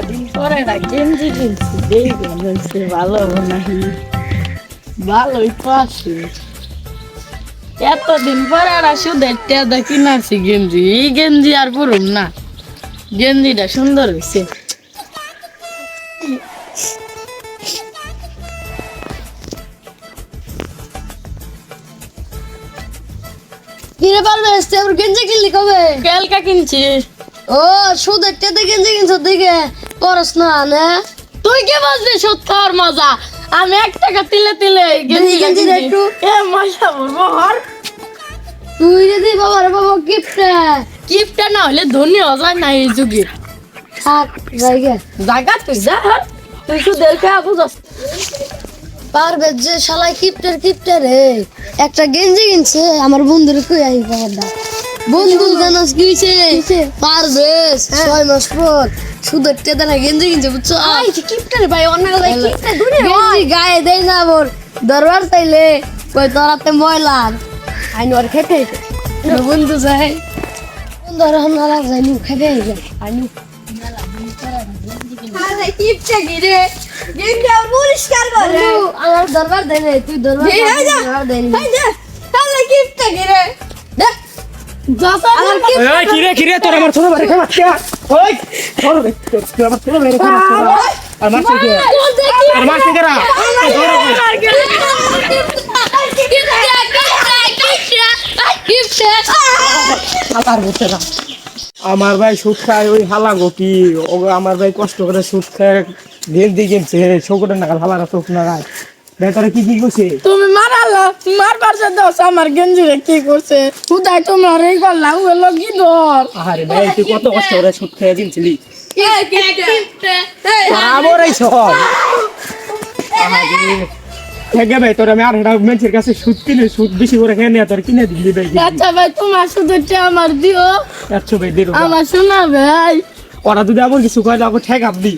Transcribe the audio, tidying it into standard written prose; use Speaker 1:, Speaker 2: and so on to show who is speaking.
Speaker 1: দিন পরে একটা গেঞ্জি কিনছি, দেখবেন ভালো হবে নাকি। ভালোই তো আছে, এতদিন পরে একটা সুদের টেদা কিনাছি গেঞ্জি। এই গেঞ্জি আর পরুম না, গেঞ্জিটা সুন্দর হয়েছে।
Speaker 2: কিনে পারবে তোর গেঞ্জি কিনলি কবে?
Speaker 1: কালকা কিনছি।
Speaker 2: ও সুদের টেতে গেঞ্জি কিনছ দিকে পরস না না
Speaker 1: তুই কি বুঝলি সুদ খাওয়ার মজা? আমি 1 টাকা তিলে তিলে গেঞ্জি
Speaker 2: গেঞ্জি
Speaker 1: কিনছি।
Speaker 2: একটু।
Speaker 1: এ মজা বলবো হর।
Speaker 2: তুই যদি বাবার বাবা গিফট
Speaker 1: কিপটা না হলে ধনী হওয়া যায় না এই যুগে।
Speaker 2: থাক জায়গা
Speaker 1: জায়গা তুই যা হর। তুই সুদের খাওয়া বুঝস।
Speaker 2: পারবে যে শালা কিপ্টার রে একটা গেঞ্জি কিনছে আমার বন্ধুর কই আই বাবাটা বন্ধু জানাস কি হইছে পারবে 6 মাস পর সুদের টেতে না গেঞ্জি কিনছে বুঝছো
Speaker 1: আই কিপটার ভাই অন্য ভাই কিপটা ধনী
Speaker 2: গেঞ্জি গায়ে দেই না মোর দরবার চাইলে কই তোরাতে ময়লা
Speaker 1: আইন ওর খেতে
Speaker 2: বন্ধু যাই বন্ধু আর আমরা যাইনি খাবে
Speaker 1: আইনু
Speaker 2: আরে কিপটা গিরে গেঞ্জি আর পরিষ্কার করে আমার দরবার দেই না তুই দরবার দেই না তাহলে কিপটা গিরে দেখ
Speaker 1: যাসা
Speaker 2: আমার
Speaker 3: ওই কিরে তোর আমার ছোট ভাই খাবার খেয়া ওই তোর আমার ছোট ভাই খাবার আর মারছিস কে আর মারছিস কেরা আবার বলতে না আমার ভাই সুদ খায় ওই হালা গকি ও আমার ভাই কষ্ট করে সুদ খায় গেঞ্জি কিনছে শোকরের নাগাল হালারা চোখ নাগাল বেটারে কি করছে
Speaker 1: তুমি মারালা মারবার সাথে আমার গেঞ্জিরে কি করছে উদাই তোমার এই গলা হলো কি ধর
Speaker 3: আরে ভাই তুই কত কষ্ট করে সুদ খায় কিনছিলি আমার এই সব থেকে ভাই তোর আমি আর একটা মানুষের কাছে সুদ কিনে সুদ বেশি করে খেয়ে নিয়ে তোর কিনে দিলি ভাই
Speaker 1: আচ্ছা ভাই তোমার সুদটা আমার দিও
Speaker 3: 100 ভাই দিল
Speaker 1: আমার শোনা ভাই
Speaker 3: ওরা যদি আবার কিছু কয় আমাকে ঠেক আপনি